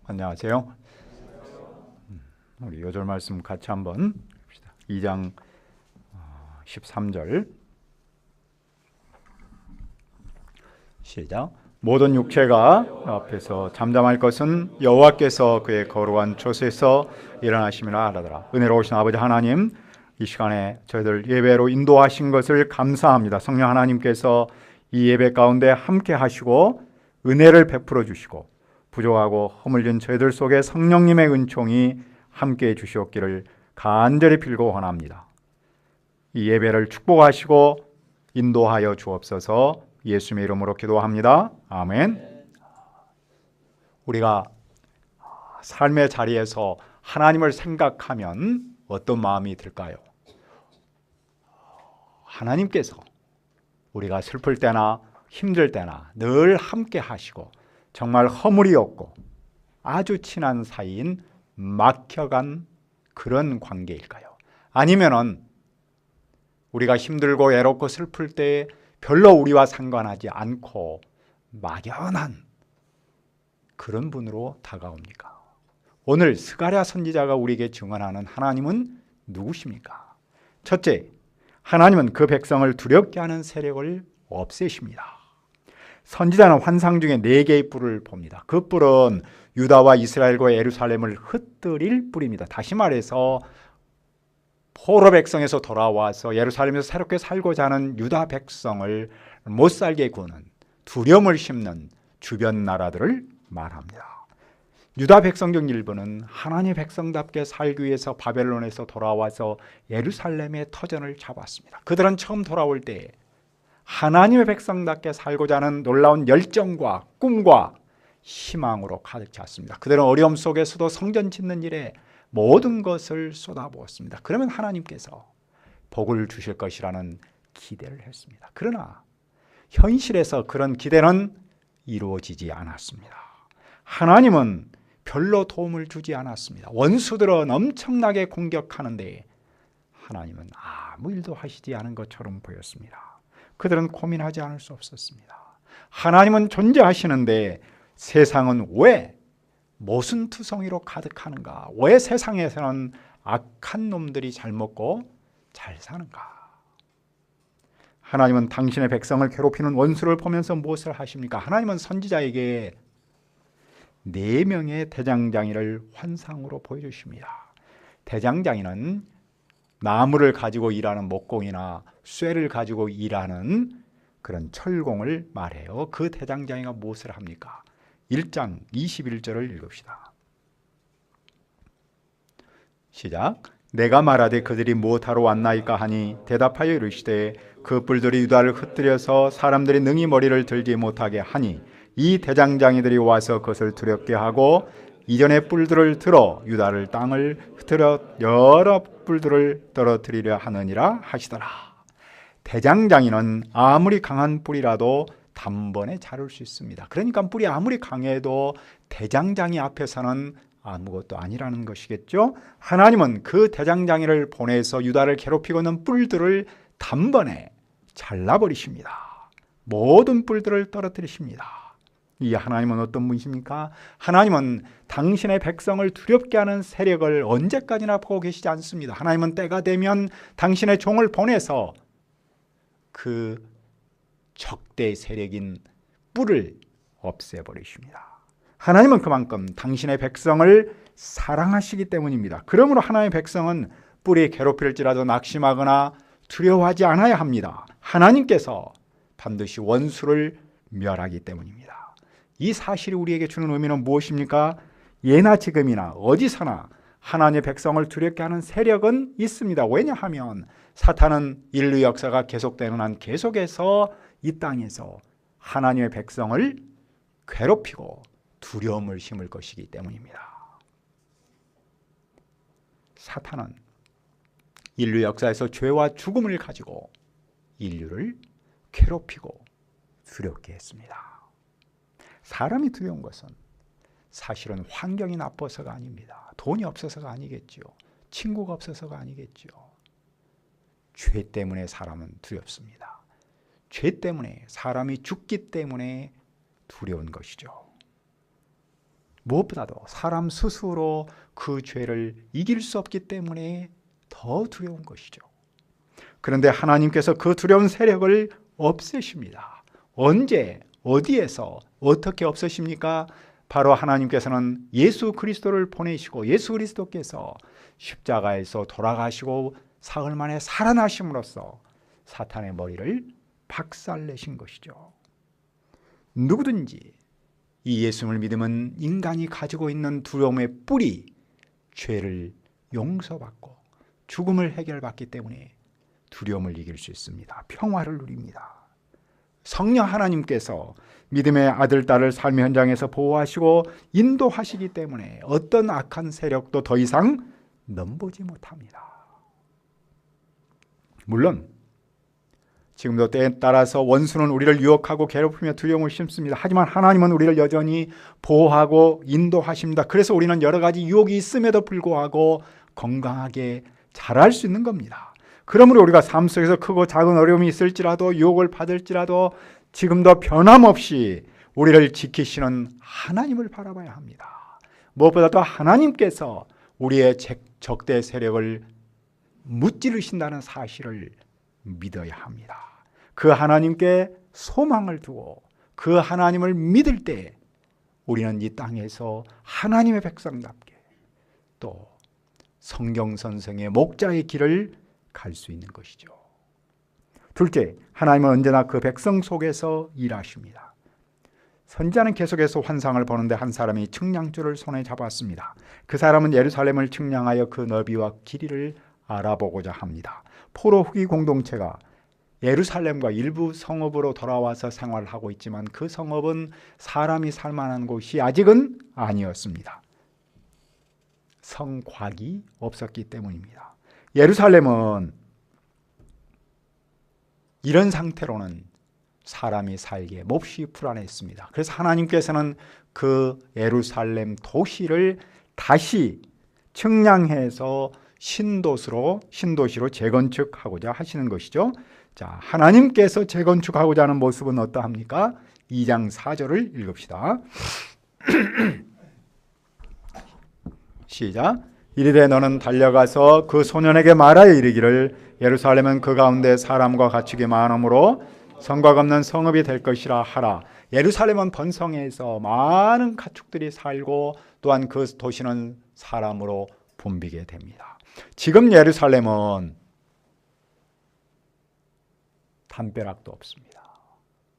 안녕하세요. 우리 요절 말씀 같이 한번 봅시다. 2장 13절 시작. 모든 육체가 앞에서 잠잠할 것은 여호와께서 그의 거룩한 조수에서 일어나심이라 하더라. 은혜로우신 아버지 하나님, 이 시간에 저희들 예배로 인도하신 것을 감사합니다. 성령 하나님께서 이 예배 가운데 함께 하시고 은혜를 베풀어 주시고 부족하고 허물진 저희들 속에 성령님의 은총이 함께해 주시옵기를 간절히 빌고 원합니다. 이 예배를 축복하시고 인도하여 주옵소서. 예수님의 이름으로 기도합니다. 아멘. 우리가 삶의 자리에서 하나님을 생각하면 어떤 마음이 들까요? 하나님께서 우리가 슬플 때나 힘들 때나 늘 함께 하시고 정말 허물이 없고 아주 친한 사이인 막혀간 그런 관계일까요? 아니면은 우리가 힘들고 외롭고 슬플 때 별로 우리와 상관하지 않고 막연한 그런 분으로 다가옵니까? 오늘 스가랴 선지자가 우리에게 증언하는 하나님은 누구십니까? 첫째, 하나님은 그 백성을 두렵게 하는 세력을 없애십니다. 선지자는 환상 중에 4개의 뿔을 봅니다. 그 뿔은 유다와 이스라엘과 예루살렘을 흩뜨릴 뿔입니다. 다시 말해서 포로 백성에서 돌아와서 예루살렘에서 새롭게 살고자 하는 유다 백성을 못 살게 구는 두려움을 심는 주변 나라들을 말합니다. 유다 백성 중 일부는 하나님의 백성답게 살기 위해서 바벨론에서 돌아와서 예루살렘의 터전을 잡았습니다. 그들은 처음 돌아올 때 하나님의 백성답게 살고자 하는 놀라운 열정과 꿈과 희망으로 가득 찼습니다. 그들은 어려움 속에서도 성전 짓는 일에 모든 것을 쏟아부었습니다. 그러면 하나님께서 복을 주실 것이라는 기대를 했습니다. 그러나 현실에서 그런 기대는 이루어지지 않았습니다. 하나님은 별로 도움을 주지 않았습니다. 원수들은 엄청나게 공격하는데 하나님은 아무 일도 하시지 않은 것처럼 보였습니다. 그들은 고민하지 않을 수 없었습니다. 하나님은 존재하시는데 세상은 왜 모순투성이로 가득하는가? 왜 세상에서는 악한 놈들이 잘 먹고 잘 사는가? 하나님은 당신의 백성을 괴롭히는 원수를 보면서 무엇을 하십니까? 하나님은 선지자에게 4명의 대장장이를 환상으로 보여주십니다. 대장장이는 나무를 가지고 일하는 목공이나 쇠를 가지고 일하는 그런 철공을 말해요. 그 대장장이가 무엇을 합니까? 1장 21절을 읽읍시다. 시작. 내가 말하되 그들이 무엇하러 왔나이까 하니 대답하여 이르시되 그 뿔들이 유다를 흩뜨려서 사람들이 능히 머리를 들지 못하게 하니 이 대장장이들이 와서 그것을 두렵게 하고 이전의 뿔들을 들어 유다를 땅을 흩뜨려 여러 뿔들을 떨어뜨리려 하느니라 하시더라. 대장장이는 아무리 강한 뿔이라도 단번에 자를 수 있습니다. 그러니까 뿔이 아무리 강해도 대장장이 앞에서는 아무것도 아니라는 것이겠죠. 하나님은 그 대장장이를 보내서 유다를 괴롭히고 있는 뿔들을 단번에 잘라버리십니다. 모든 뿔들을 떨어뜨리십니다. 이 하나님은 어떤 분이십니까? 하나님은 당신의 백성을 두렵게 하는 세력을 언제까지나 보고 계시지 않습니다. 하나님은 때가 되면 당신의 종을 보내서 그 적대 세력인 뿔을 없애버리십니다. 하나님은 그만큼 당신의 백성을 사랑하시기 때문입니다. 그러므로 하나님의 백성은 뿔이 괴롭힐지라도 낙심하거나 두려워하지 않아야 합니다. 하나님께서 반드시 원수를 멸하기 때문입니다. 이 사실이 우리에게 주는 의미는 무엇입니까? 예나 지금이나 어디서나 하나님의 백성을 두렵게 하는 세력은 있습니다. 왜냐하면 사탄은 인류 역사가 계속되는 한 계속해서 이 땅에서 하나님의 백성을 괴롭히고 두려움을 심을 것이기 때문입니다. 사탄은 인류 역사에서 죄와 죽음을 가지고 인류를 괴롭히고 두렵게 했습니다. 사람이 두려운 것은 사실은 환경이 나빠서가 아닙니다. 돈이 없어서가 아니겠죠. 친구가 없어서가 아니겠죠. 죄 때문에 사람은 두렵습니다. 죄 때문에 사람이 죽기 때문에 두려운 것이죠. 무엇보다도 사람 스스로 그 죄를 이길 수 없기 때문에 더 두려운 것이죠. 그런데 하나님께서 그 두려운 세력을 없애십니다. 언제, 어디에서, 어떻게 없애십니까? 바로 하나님께서는 예수 그리스도를 보내시고 예수 그리스도께서 십자가에서 돌아가시고 사흘 만에 살아나심으로써 사탄의 머리를 박살내신 것이죠. 누구든지 이 예수님을 믿으면 인간이 가지고 있는 두려움의 뿌리, 죄를 용서받고 죽음을 해결받기 때문에 두려움을 이길 수 있습니다. 평화를 누립니다. 성령 하나님께서 믿음의 아들, 딸을 삶의 현장에서 보호하시고 인도하시기 때문에 어떤 악한 세력도 더 이상 넘보지 못합니다. 물론 지금도 때에 따라서 원수는 우리를 유혹하고 괴롭히며 두려움을 심습니다. 하지만 하나님은 우리를 여전히 보호하고 인도하십니다. 그래서 우리는 여러 가지 유혹이 있음에도 불구하고 건강하게 자랄 수 있는 겁니다. 그러므로 우리가 삶 속에서 크고 작은 어려움이 있을지라도 유혹을 받을지라도 지금도 변함없이 우리를 지키시는 하나님을 바라봐야 합니다. 무엇보다도 하나님께서 우리의 적대 세력을 무찌르신다는 사실을 믿어야 합니다. 그 하나님께 소망을 두고 그 하나님을 믿을 때 우리는 이 땅에서 하나님의 백성답게 또 성경 선생의 목자의 길을 갈 수 있는 것이죠. 둘째, 하나님은 언제나 그 백성 속에서 일하십니다. 선지자는 계속해서 환상을 보는데 한 사람이 측량줄을 손에 잡았습니다. 그 사람은 예루살렘을 측량하여 그 너비와 길이를 알아보고자 합니다. 포로 후기 공동체가 예루살렘과 일부 성읍으로 돌아와서 생활하고 있지만 그 성읍은 사람이 살만한 곳이 아직은 아니었습니다. 성곽이 없었기 때문입니다. 예루살렘은 이런 상태로는 사람이 살기에 몹시 불안했습니다. 그래서 하나님께서는 그 예루살렘 도시를 다시 측량해서 신도시로 재건축하고자 하시는 것이죠. 자, 하나님께서 재건축하고자 하는 모습은 어떠합니까? 2장 4절을 읽읍시다. 시작. 이르되 너는 달려가서 그 소년에게 말하여 이르기를 예루살렘은 그 가운데 사람과 가축이 많으므로 성곽 없는 성읍이 될 것이라 하라. 예루살렘은 번성해서 많은 가축들이 살고 또한 그 도시는 사람으로 붐비게 됩니다. 지금 예루살렘은 담벼락도 없습니다.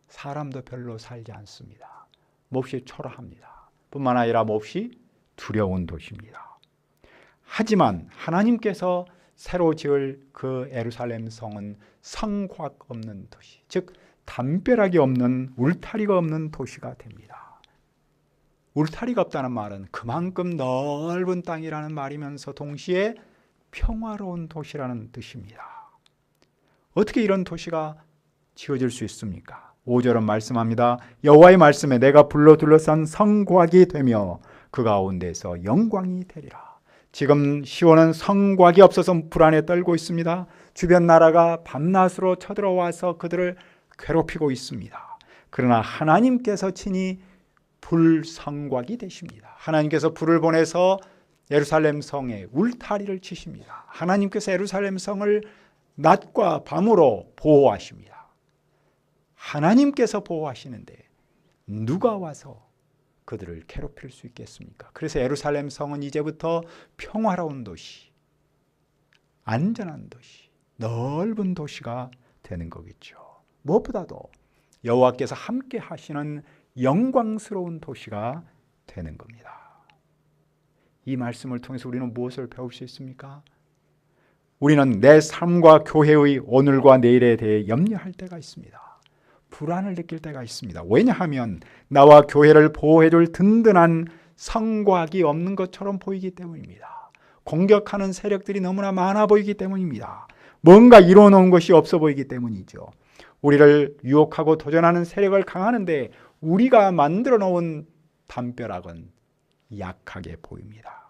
사람도 별로 살지 않습니다. 몹시 초라합니다. 뿐만 아니라 몹시 두려운 도시입니다. 하지만 하나님께서 새로 지을 그 예루살렘 성은 성곽 없는 도시, 즉 담벼락이 없는, 울타리가 없는 도시가 됩니다. 울타리가 없다는 말은 그만큼 넓은 땅이라는 말이면서 동시에 평화로운 도시라는 뜻입니다. 어떻게 이런 도시가 지어질 수 있습니까? 5절은 말씀합니다. 여호와의 말씀에 내가 불로 둘러싼 성곽이 되며 그 가운데서 영광이 되리라. 지금 시온은 성곽이 없어서 불안에 떨고 있습니다. 주변 나라가 밤낮으로 쳐들어와서 그들을 괴롭히고 있습니다. 그러나 하나님께서 친히 불성곽이 되십니다. 하나님께서 불을 보내서 예루살렘 성에 울타리를 치십니다. 하나님께서 예루살렘 성을 낮과 밤으로 보호하십니다. 하나님께서 보호하시는데 누가 와서 그들을 괴롭힐 수 있겠습니까? 그래서 예루살렘 성은 이제부터 평화로운 도시, 안전한 도시, 넓은 도시가 되는 거겠죠. 무엇보다도 여호와께서 함께 하시는 영광스러운 도시가 되는 겁니다. 이 말씀을 통해서 우리는 무엇을 배울 수 있습니까? 우리는 내 삶과 교회의 오늘과 내일에 대해 염려할 때가 있습니다. 불안을 느낄 때가 있습니다. 왜냐하면 나와 교회를 보호해줄 든든한 성곽이 없는 것처럼 보이기 때문입니다. 공격하는 세력들이 너무나 많아 보이기 때문입니다. 뭔가 이루어놓은 것이 없어 보이기 때문이죠. 우리를 유혹하고 도전하는 세력을 강하는데 우리가 만들어 놓은 담벼락은 약하게 보입니다.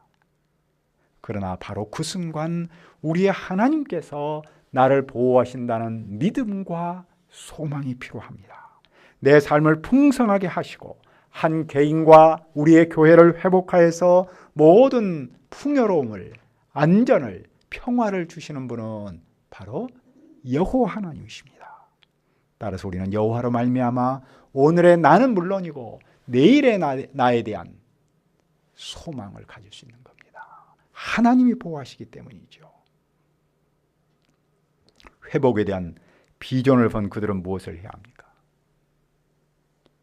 그러나 바로 그 순간 우리의 하나님께서 나를 보호하신다는 믿음과 소망이 필요합니다. 내 삶을 풍성하게 하시고 한 개인과 우리의 교회를 회복하여서 모든 풍요로움을, 안전을, 평화를 주시는 분은 바로 여호와 하나님이십니다. 따라서 우리는 여호와로 말미암아 오늘의 나는 물론이고 내일의 나에 대한 소망을 가질 수 있는 겁니다. 하나님이 보호하시기 때문이죠. 회복에 대한 비전을 본 그들은 무엇을 해야 합니까?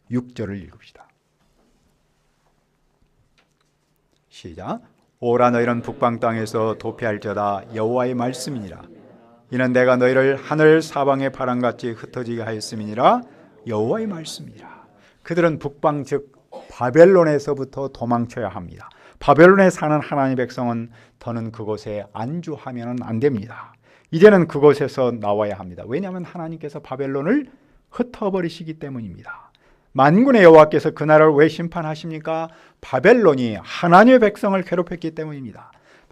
6절을 읽읍시다. 시작. 오라 너희는 북방 땅에서 도피할지어다 여호와의 말씀이니라. 이는 내가 너희를 하늘 사방의 바람같이 흩어지게 하였음이니라. 여호와의 말씀이니라. 그들은 북방 즉 바벨론에서부터 도망쳐야 합니다. 바벨론에 사는 하나님의 백성은 더는 그곳에 안주하면 안 됩니다. 이제는 그곳에서 나와야 합니다. 왜냐하면 하나님께서 바벨론을 흩어버리시기 때문입니다. 만군의 여호와께서 그 나라를 왜 심판하십니까? 바벨론이 하나님의 백성을 괴롭혔기 때문입니다.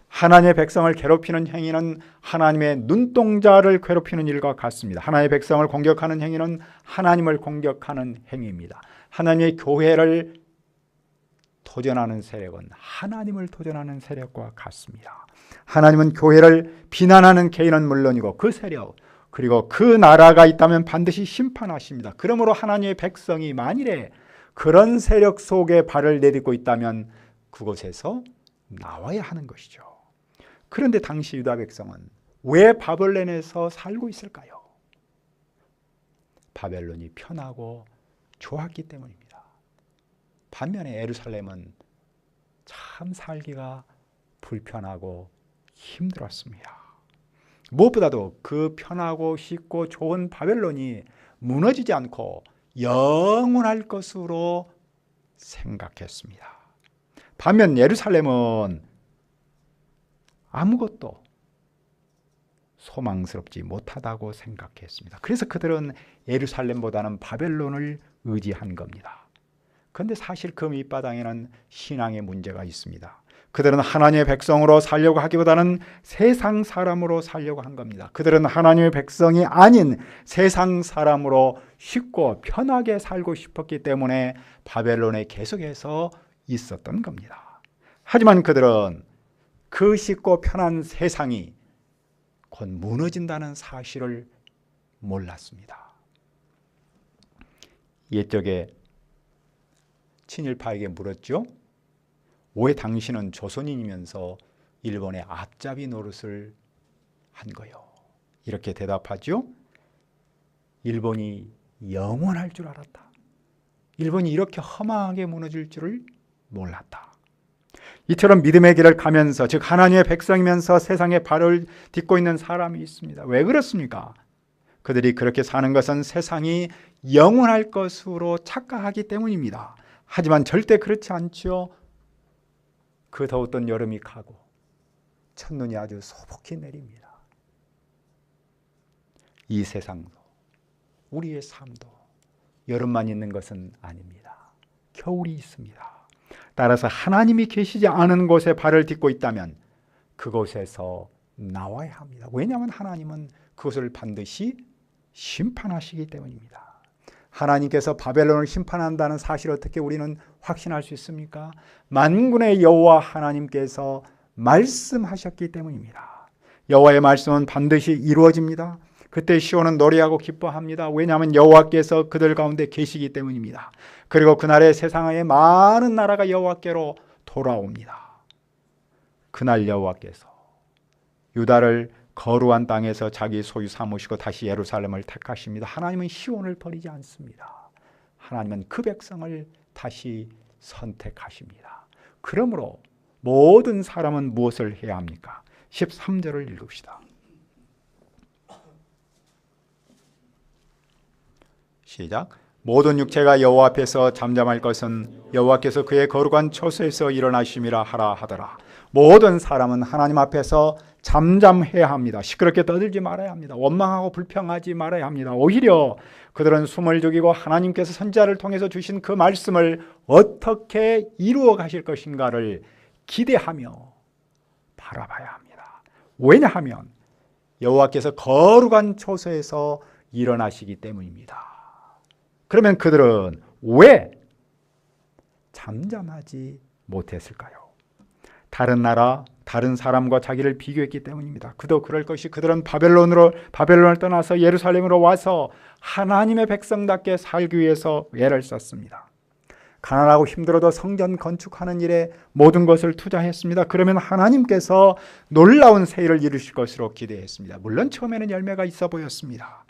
하나님의 백성을 괴롭히는 행위는 하나님의 눈동자를 괴롭히는 일과 같습니다. 하나님의 백성을 공격하는 행위는 하나님을 공격하는 행위입니다. 하나님의 교회를 도전하는 세력은 하나님을 도전하는 세력과 같습니다. 하나님은 교회를 비난하는 개인은 물론이고 그 세력 그리고 그 나라가 있다면 반드시 심판하십니다. 그러므로 하나님의 백성이 만일에 그런 세력 속에 발을 내딛고 있다면 그곳에서 나와야 하는 것이죠. 그런데 당시 유다 백성은 왜 바벨론에서 살고 있을까요? 바벨론이 편하고 좋았기 때문입니다. 반면에 예루살렘은 참 살기가 불편하고 힘들었습니다. 무엇보다도 그 편하고 쉽고 좋은 바벨론이 무너지지 않고 영원할 것으로 생각했습니다. 반면 예루살렘은 아무것도 소망스럽지 못하다고 생각했습니다. 그래서 그들은 예루살렘보다는 바벨론을 의지한 겁니다. 그런데 사실 그 밑바닥에는 신앙의 문제가 있습니다. 그들은 하나님의 백성으로 살려고 하기보다는 세상 사람으로 살려고 한 겁니다. 그들은 하나님의 백성이 아닌 세상 사람으로 쉽고 편하게 살고 싶었기 때문에 바벨론에 계속해서 있었던 겁니다. 하지만 그들은 그 쉽고 편한 세상이 곧 무너진다는 사실을 몰랐습니다. 옛적에 친일파에게 물었죠. 왜 당신은 조선인이면서 일본의 앞잡이 노릇을 한 거요? 이렇게 대답하죠. 일본이 영원할 줄 알았다. 일본이 이렇게 허망하게 무너질 줄을 몰랐다. 이처럼 믿음의 길을 가면서 즉 하나님의 백성이면서 세상에 발을 딛고 있는 사람이 있습니다. 왜 그렇습니까? 그들이 그렇게 사는 것은 세상이 영원할 것으로 착각하기 때문입니다. 하지만 절대 그렇지 않죠. 그 더웠던 여름이 가고 첫눈이 아주 소복히 내립니다. 이 세상도 우리의 삶도 여름만 있는 것은 아닙니다. 겨울이 있습니다. 따라서 하나님이 계시지 않은 곳에 발을 딛고 있다면 그곳에서 나와야 합니다. 왜냐하면 하나님은 그것을 반드시 심판하시기 때문입니다. 하나님께서 바벨론을 심판한다는 사실을 어떻게 우리는 확신할 수 있습니까? 만군의 여호와 하나님께서 말씀하셨기 때문입니다. 여호와의 말씀은 반드시 이루어집니다. 그때 시온은 노래하고 기뻐합니다. 왜냐하면 여호와께서 그들 가운데 계시기 때문입니다. 그리고 그날의 세상의 많은 나라가 여호와께로 돌아옵니다. 그날 여호와께서 유다를 거루한 땅에서 자기 소유 삼으시고 다시 예루살렘을 택하십니다. 하나님은 시온을 버리지 않습니다. 하나님은 그 백성을 다시 선택하십니다. 그러므로 모든 사람은 무엇을 해야 합니까? 13절을 읽읍시다. 시작. 모든 육체가 여호와 앞에서 잠잠할 것은 여호와께서 그의 거룩한 처소에서 일어나심이라 하라 하더라. 모든 사람은 하나님 앞에서 잠잠해야 합니다. 시끄럽게 떠들지 말아야 합니다. 원망하고 불평하지 말아야 합니다. 오히려 그들은 숨을 죽이고 하나님께서 선지자를 통해서 주신 그 말씀을 어떻게 이루어 가실 것인가를 기대하며 바라봐야 합니다. 왜냐하면 여호와께서 거룩한 처소에서 일어나시기 때문입니다. 그러면 그들은 왜 잠잠하지 못했을까요? 다른 나라, 다른 사람과 자기를 비교했기 때문입니다. 그도 그럴 것이 그들은 바벨론을 떠나서 예루살렘으로 와서 하나님의 백성답게 살기 위해서 애를 썼습니다. 가난하고 힘들어도 성전 건축하는 일에 모든 것을 투자했습니다. 그러면 하나님께서 놀라운 세일을 이루실 것으로 기대했습니다. 물론 처음에는 열매가 있어 보였습니다.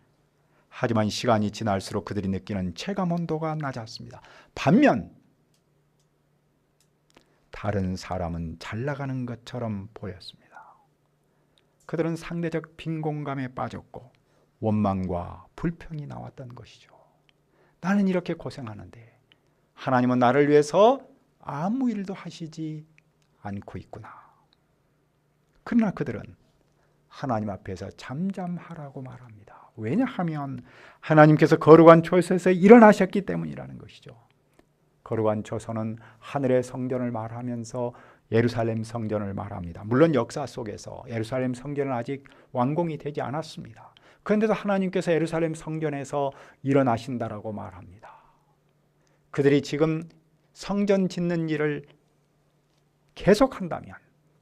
하지만 시간이 지날수록 그들이 느끼는 체감 온도가 낮았습니다. 반면 다른 사람은 잘 나가는 것처럼 보였습니다. 그들은 상대적 빈곤감에 빠졌고 원망과 불평이 나왔던 것이죠. 나는 이렇게 고생하는데 하나님은 나를 위해서 아무 일도 하시지 않고 있구나. 그러나 그들은 하나님 앞에서 잠잠하라고 말합니다. 왜냐하면 하나님께서 거룩한 초소에서 일어나셨기 때문이라는 것이죠. 거룩한 초소는 하늘의 성전을 말하면서 예루살렘 성전을 말합니다. 물론 역사 속에서 예루살렘 성전은 아직 완공이 되지 않았습니다. 그런데도 하나님께서 예루살렘 성전에서 일어나신다라고 말합니다. 그들이 지금 성전 짓는 일을 계속한다면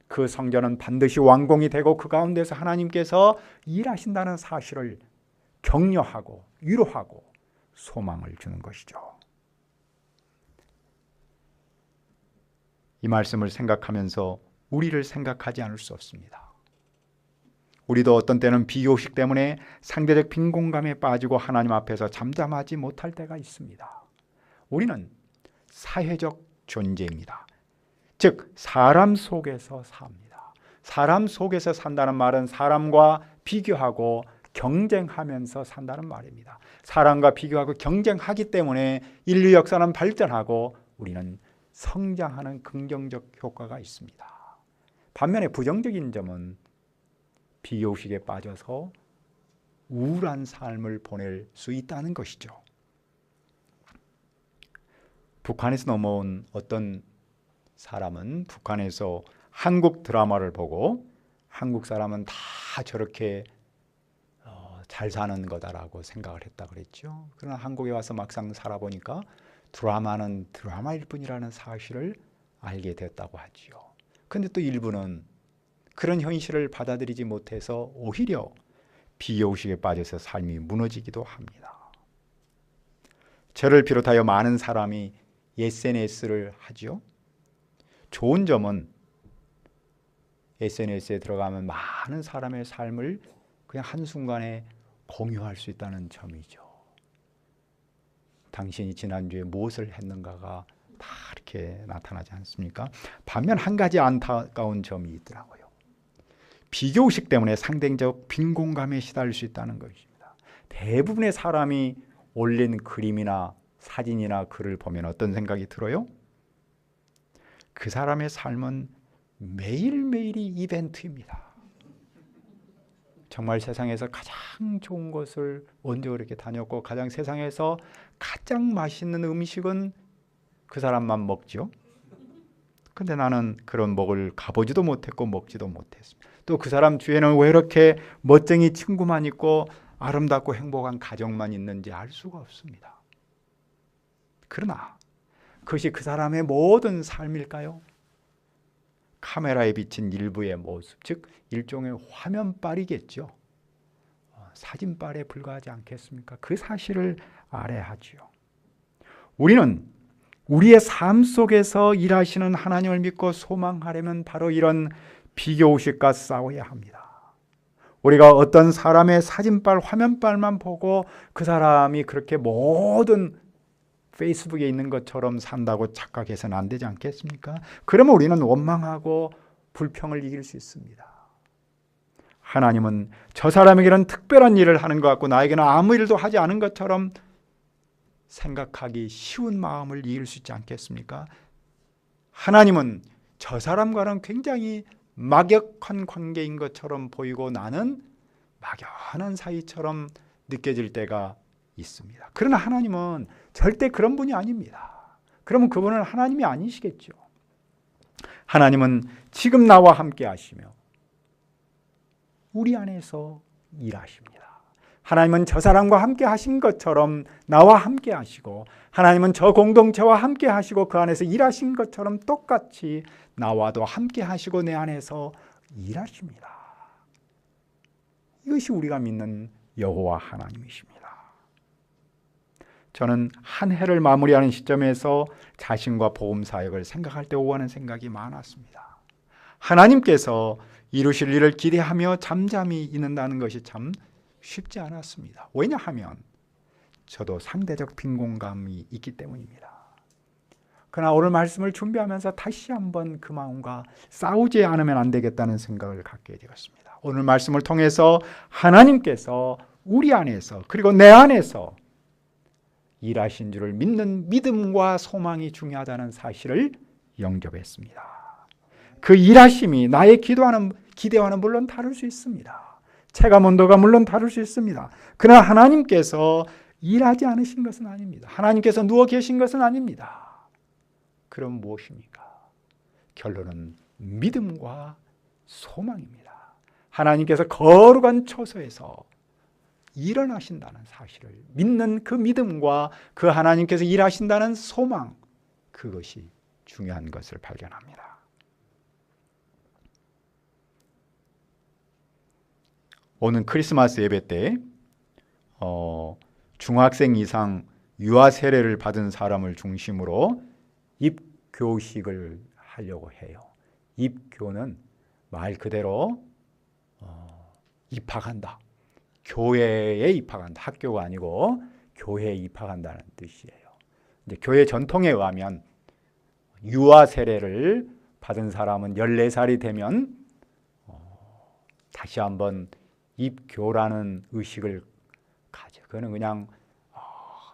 그 성전은 반드시 완공이 되고 그 가운데서 하나님께서 일하신다는 사실을 격려하고 위로하고 소망을 주는 것이죠. 이 말씀을 생각하면서 우리를 생각하지 않을 수 없습니다. 우리도 어떤 때는 비교의식 때문에 상대적 빈곤감에 빠지고 하나님 앞에서 잠잠하지 못할 때가 있습니다. 우리는 사회적 존재입니다. 즉 사람 속에서 삽니다. 사람 속에서 산다는 말은 사람과 비교하고 경쟁하면서 산다는 말입니다. 사람과 비교하고 경쟁하기 때문에 인류 역사는 발전하고 우리는 성장하는 긍정적 효과가 있습니다. 반면에 부정적인 점은 비교의식에 빠져서 우울한 삶을 보낼 수 있다는 것이죠. 북한에서 넘어온 어떤 사람은 북한에서 한국 드라마를 보고 한국 사람은 다 저렇게 잘 사는 거다라고 생각을 했다 그랬죠. 그러나 한국에 와서 막상 살아보니까 드라마는 드라마일 뿐이라는 사실을 알게 됐다고 하지요. 그런데 또 일부는 그런 현실을 받아들이지 못해서 오히려 비교의식에 빠져서 삶이 무너지기도 합니다. 저를 비롯하여 많은 사람이 SNS를 하죠. 좋은 점은 SNS에 들어가면 많은 사람의 삶을 그냥 한순간에 공유할 수 있다는 점이죠. 당신이 지난주에 무엇을 했는가가 다 이렇게 나타나지 않습니까? 반면 한 가지 안타까운 점이 있더라고요. 비교의식 때문에 상대적 빈곤감에 시달릴 수 있다는 것입니다. 대부분의 사람이 올린 그림이나 사진이나 글을 보면 어떤 생각이 들어요? 그 사람의 삶은 매일매일이 이벤트입니다. 정말 세상에서 가장 좋은 곳을 언제 그렇게 다녔고 가장 세상에서 가장 맛있는 음식은 그 사람만 먹죠. 근데 나는 그런 먹을 가보지도 못했고 먹지도 못했습니다. 또 그 사람 주위에는 왜 이렇게 멋쟁이 친구만 있고 아름답고 행복한 가정만 있는지 알 수가 없습니다. 그러나 그것이 그 사람의 모든 삶일까요? 카메라에 비친 일부의 모습, 즉 일종의 화면빨이겠죠. 사진빨에 불과하지 않겠습니까? 그 사실을 알아야 하지요. 우리는 우리의 삶 속에서 일하시는 하나님을 믿고 소망하려면 바로 이런 비교의식과 싸워야 합니다. 우리가 어떤 사람의 사진빨, 화면빨만 보고 그 사람이 그렇게 모든 페이스북에 있는 것처럼 산다고 착각해서는 안 되지 않겠습니까? 그러면 우리는 원망하고 불평을 이길 수 있습니다. 하나님은 저 사람에게는 특별한 일을 하는 것 같고 나에게는 아무 일도 하지 않은 것처럼 생각하기 쉬운 마음을 이길 수 있지 않겠습니까? 하나님은 저 사람과는 굉장히 막역한 관계인 것처럼 보이고 나는 막연한 사이처럼 느껴질 때가 있습니다. 그러나 하나님은 절대 그런 분이 아닙니다. 그러면 그분은 하나님이 아니시겠죠. 하나님은 지금 나와 함께 하시며 우리 안에서 일하십니다. 하나님은 저 사람과 함께 하신 것처럼 나와 함께 하시고, 하나님은 저 공동체와 함께 하시고 그 안에서 일하신 것처럼 똑같이 나와도 함께 하시고 내 안에서 일하십니다. 이것이 우리가 믿는 여호와 하나님이십니다. 저는 한 해를 마무리하는 시점에서 자신과 복음 사역을 생각할 때 오가는 생각이 많았습니다. 하나님께서 이루실 일을 기대하며 잠잠히 있는다는 것이 참 쉽지 않았습니다. 왜냐하면 저도 상대적 빈곤감이 있기 때문입니다. 그러나 오늘 말씀을 준비하면서 다시 한번 그 마음과 싸우지 않으면 안 되겠다는 생각을 갖게 되었습니다. 오늘 말씀을 통해서 하나님께서 우리 안에서 그리고 내 안에서 일하신 줄을 믿는 믿음과 소망이 중요하다는 사실을 영접했습니다. 그 일하심이 나의 기대와는 물론 다를 수 있습니다. 체감 온도가 물론 다를 수 있습니다. 그러나 하나님께서 일하지 않으신 것은 아닙니다. 하나님께서 누워 계신 것은 아닙니다. 그럼 무엇입니까? 결론은 믿음과 소망입니다. 하나님께서 거룩한 처소에서 일어나신다는 사실을 믿는 그 믿음과 그 하나님께서 일하신다는 소망, 그것이 중요한 것을 발견합니다. 오늘 크리스마스 예배 때 중학생 이상 유아 세례를 받은 사람을 중심으로 입교식을 하려고 해요. 입교는 말 그대로 입학한다. 교회에 입학한다. 학교가 아니고 교회에 입학한다는 뜻이에요. 이제 교회 전통에 의하면 유아 세례를 받은 사람은 14살이 되면 다시 한번 입교라는 의식을 가져. 그거는 그냥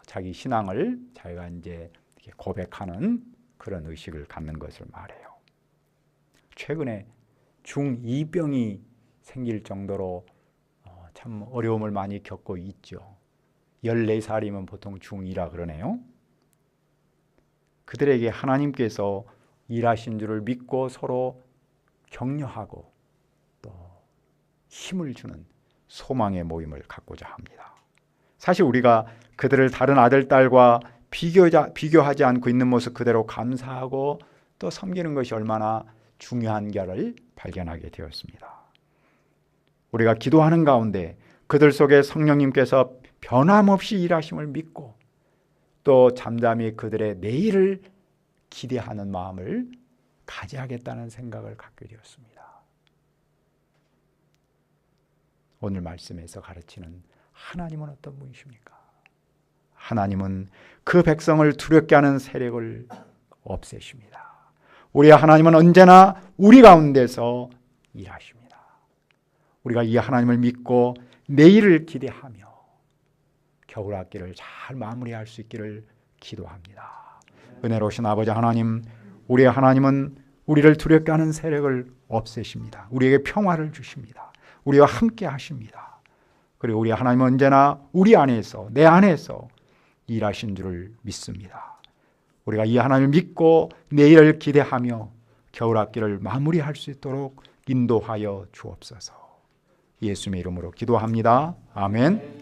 자기 신앙을 자기가 이제 고백하는 그런 의식을 갖는 것을 말해요. 최근에 중2병이 생길 정도로 참 어려움을 많이 겪고 있죠. 14살이면 보통 중2라 그러네요. 그들에게 하나님께서 일하신 줄을 믿고 서로 격려하고 또 힘을 주는 소망의 모임을 갖고자 합니다. 사실 우리가 그들을 다른 아들, 딸과 비교하지 않고 있는 모습 그대로 감사하고 또 섬기는 것이 얼마나 중요한가를 발견하게 되었습니다. 우리가 기도하는 가운데 그들 속에 성령님께서 변함없이 일하심을 믿고 또 잠잠히 그들의 내일을 기대하는 마음을 가져야겠다는 생각을 갖게 되었습니다. 오늘 말씀에서 가르치는 하나님은 어떤 분이십니까? 하나님은 그 백성을 두렵게 하는 세력을 없애십니다. 우리 하나님은 언제나 우리 가운데서 일하십니다. 우리가 이 하나님을 믿고 내일을 기대하며 겨울 학기를 잘 마무리할 수 있기를 기도합니다. 은혜로우신 아버지 하나님, 우리의 하나님은 우리를 두렵게 하는 세력을 없애십니다. 우리에게 평화를 주십니다. 우리와 함께 하십니다. 그리고 우리 하나님은 언제나 우리 안에서, 내 안에서 일하신 줄을 믿습니다. 우리가 이 하나님을 믿고 내일을 기대하며 겨울 학기를 마무리할 수 있도록 인도하여 주옵소서. 예수님의 이름으로 기도합니다. 아멘.